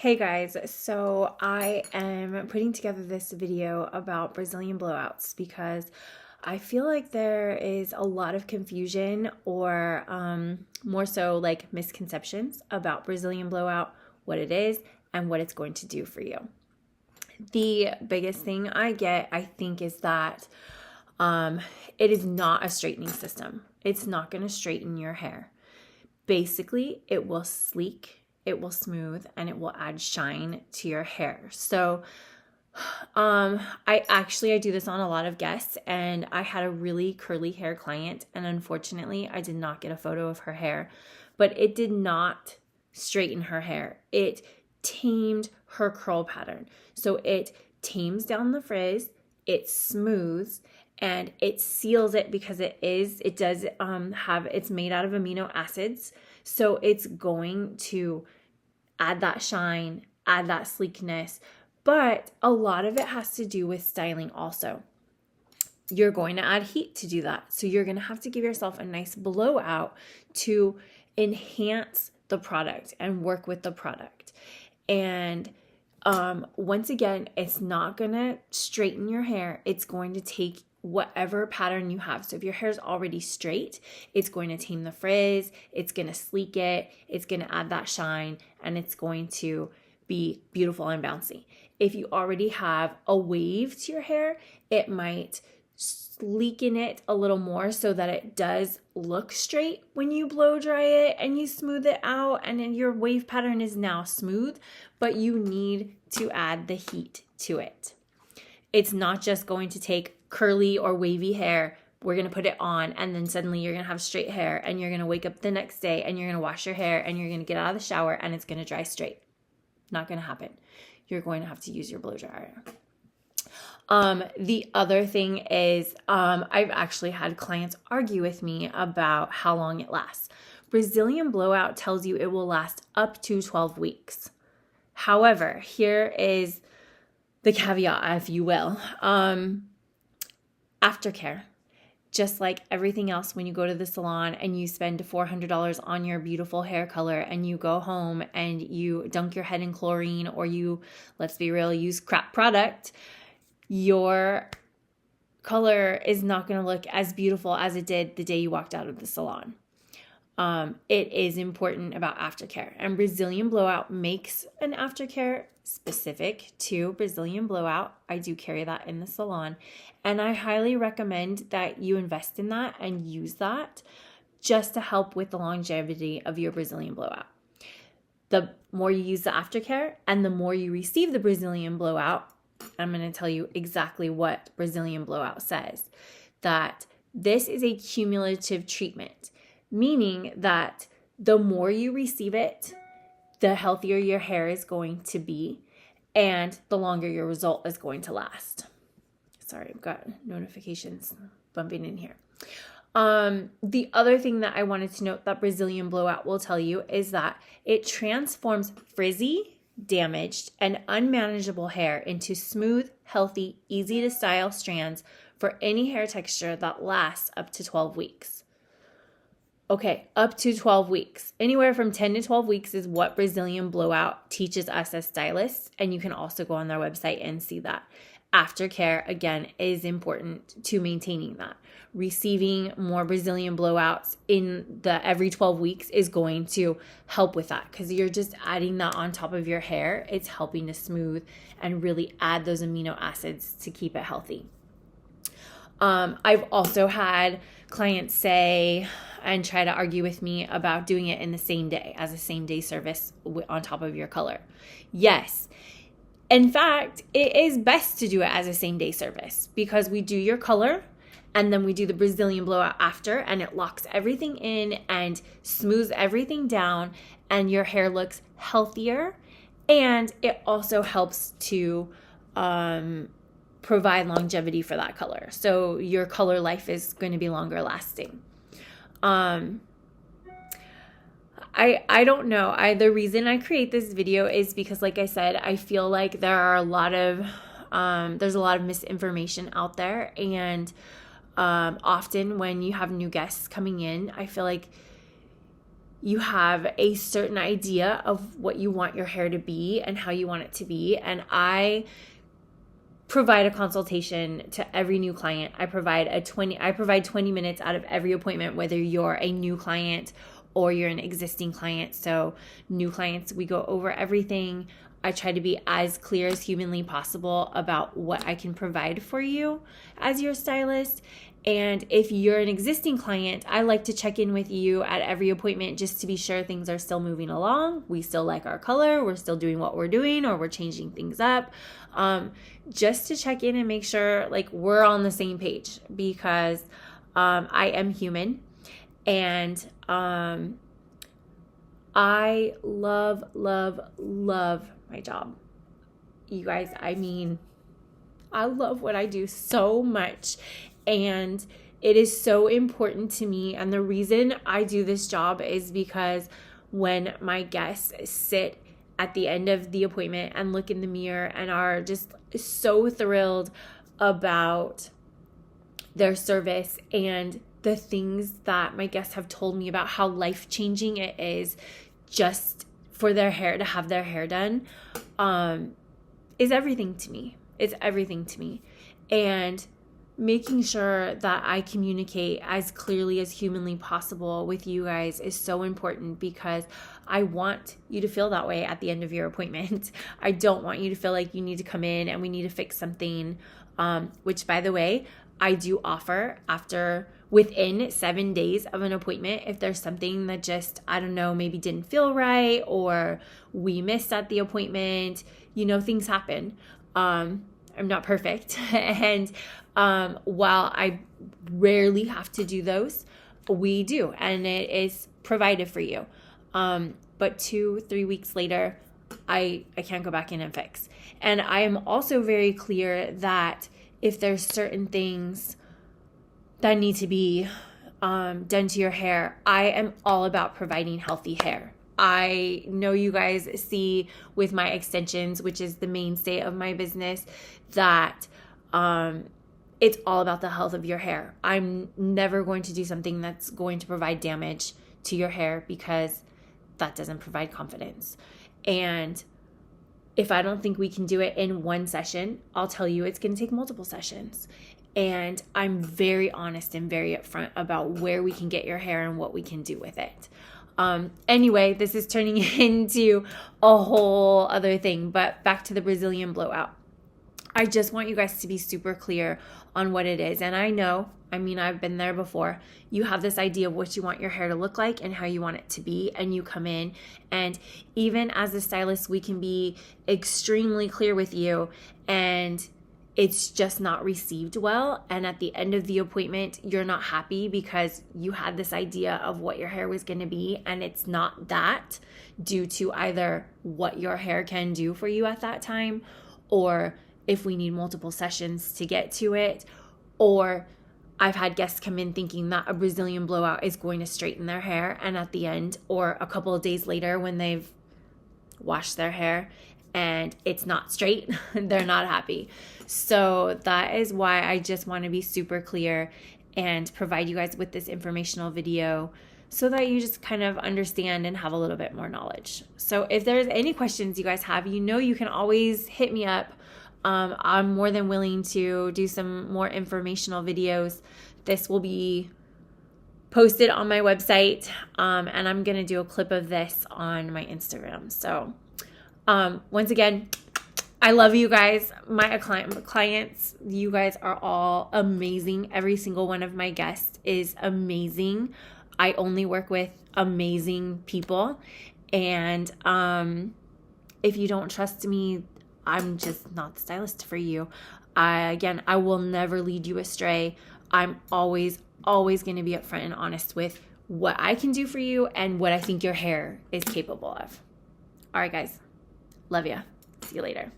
Hey guys, so I am putting together this video about Brazilian blowouts because I feel like there is a lot of confusion or more so like misconceptions about Brazilian blowout, what it is, and what it's going to do for you. The biggest thing I get, I think, is that it is not a straightening system. It's not going to straighten your hair. Basically, it will sleek, it will smooth, and it will add shine to your hair. So I do this on a lot of guests, and I had a really curly hair client, and unfortunately I did not get a photo of her hair, but it did not straighten her hair. It tamed her curl pattern. So it tames down the frizz, it smooths, and it seals it because it's made out of amino acids. So it's going to add that shine, add that sleekness, but a lot of it has to do with styling also. You're going to add heat to do that. So you're going to have to give yourself a nice blowout to enhance the product and work with the product. And once again, it's not going to straighten your hair. It's going to take whatever pattern you have. So if your hair is already straight, it's going to tame the frizz, it's going to sleek it, it's going to add that shine, and it's going to be beautiful and bouncy. If you already have a wave to your hair, it might sleeken it a little more so that it does look straight when you blow dry it and you smooth it out, and then your wave pattern is now smooth, but you need to add the heat to it. It's not just going to take curly or wavy hair, we're going to put it on, and then suddenly you're going to have straight hair, and you're going to wake up the next day and you're going to wash your hair and you're going to get out of the shower and it's going to dry straight. Not going to happen. You're going to have to use your blow dryer. The other thing is, I've actually had clients argue with me about how long it lasts. Brazilian blowout tells you it will last up to 12 weeks. However, here is the caveat, if you will. Aftercare. Just like everything else, when you go to the salon and you spend $400 on your beautiful hair color and you go home and you dunk your head in chlorine, or you, let's be real, use crap product, your color is not going to look as beautiful as it did the day you walked out of the salon. It is important about aftercare, and Brazilian Blowout makes an aftercare specific to Brazilian Blowout. I do carry that in the salon, and I highly recommend that you invest in that and use that just to help with the longevity of your Brazilian Blowout. The more you use the aftercare and the more you receive the Brazilian Blowout, I'm going to tell you exactly what Brazilian Blowout says, that this is a cumulative treatment, meaning that the more you receive it, the healthier your hair is going to be and the longer your result is going to last. Sorry, I've got notifications bumping in here. The other thing that I wanted to note that Brazilian Blowout will tell you is that it transforms frizzy, damaged, and unmanageable hair into smooth, healthy, easy to style strands for any hair texture that lasts up to 12 weeks. Okay, up to 12 weeks. Anywhere from 10 to 12 weeks is what Brazilian Blowout teaches us as stylists, and you can also go on their website and see that. Aftercare, again, is important to maintaining that. Receiving more Brazilian blowouts in the every 12 weeks is going to help with that, because you're just adding that on top of your hair. It's helping to smooth and really add those amino acids to keep it healthy. I've also had clients say and try to argue with me about doing it in the same day as a same day service on top of your color. Yes. In fact, it is best to do it as a same day service because we do your color and then we do the Brazilian Blowout after, and it locks everything in and smooths everything down, and your hair looks healthier, and it also helps to provide longevity for that color. So your color life is going to be longer lasting. I don't know. The reason I create this video is because, like I said, I feel like there's a lot of misinformation out there, and often when you have new guests coming in, I feel like you have a certain idea of what you want your hair to be and how you want it to be. And I provide a consultation to every new client. I provide 20 minutes out of every appointment, whether you're a new client or you're an existing client. So new clients, we go over everything. I try to be as clear as humanly possible about what I can provide for you as your stylist. And if you're an existing client, I like to check in with you at every appointment just to be sure things are still moving along. We still like our color, we're still doing what we're doing, or we're changing things up. Just to check in and make sure like we're on the same page, because I am human, and I love my job. You guys, I mean, I love what I do so much, and it is so important to me. And the reason I do this job is because when my guests sit at the end of the appointment and look in the mirror and are just so thrilled about their service and the things that my guests have told me about how life-changing it is just for their hair, to have their hair done, is everything to me. It's everything to me. And making sure that I communicate as clearly as humanly possible with you guys is so important, because I want you to feel that way at the end of your appointment. I don't want you to feel like you need to come in and we need to fix something, which, by the way, I do offer within 7 days of an appointment. If there's something that just, I don't know, maybe didn't feel right, or we missed at the appointment, things happen. I'm not perfect. And while I rarely have to do those, we do, and it is provided for you. But 2-3 weeks later, I can't go back in and fix. And I am also very clear that if there's certain things that need to be done to your hair, I am all about providing healthy hair. I know you guys see with my extensions, which is the mainstay of my business, that it's all about the health of your hair. I'm never going to do something that's going to provide damage to your hair, because that doesn't provide confidence. And if I don't think we can do it in one session, I'll tell you it's going to take multiple sessions. And I'm very honest and very upfront about where we can get your hair and what we can do with it. Anyway, this is turning into a whole other thing, but back to the Brazilian blowout. I just want you guys to be super clear on what it is. And I've been there before. You have this idea of what you want your hair to look like and how you want it to be, and you come in, and even as a stylist, we can be extremely clear with you, and it's just not received well. And at the end of the appointment, you're not happy because you had this idea of what your hair was going to be, and it's not that, due to either what your hair can do for you at that time, or if we need multiple sessions to get to it, or I've had guests come in thinking that a Brazilian blowout is going to straighten their hair, and at the end, or a couple of days later when they've washed their hair and it's not straight, they're not happy. So that is why I just want to be super clear and provide you guys with this informational video so that you just kind of understand and have a little bit more knowledge. So if there's any questions you guys have, you can always hit me up. I'm more than willing to do some more informational videos. This will be posted on my website, and I'm going to do a clip of this on my Instagram. So once again, I love you guys. My clients, you guys are all amazing. Every single one of my guests is amazing. I only work with amazing people. And if you don't trust me, I'm just not the stylist for you. I will never lead you astray. I'm always going to be upfront and honest with what I can do for you and what I think your hair is capable of. All right, guys. Love ya. See you later.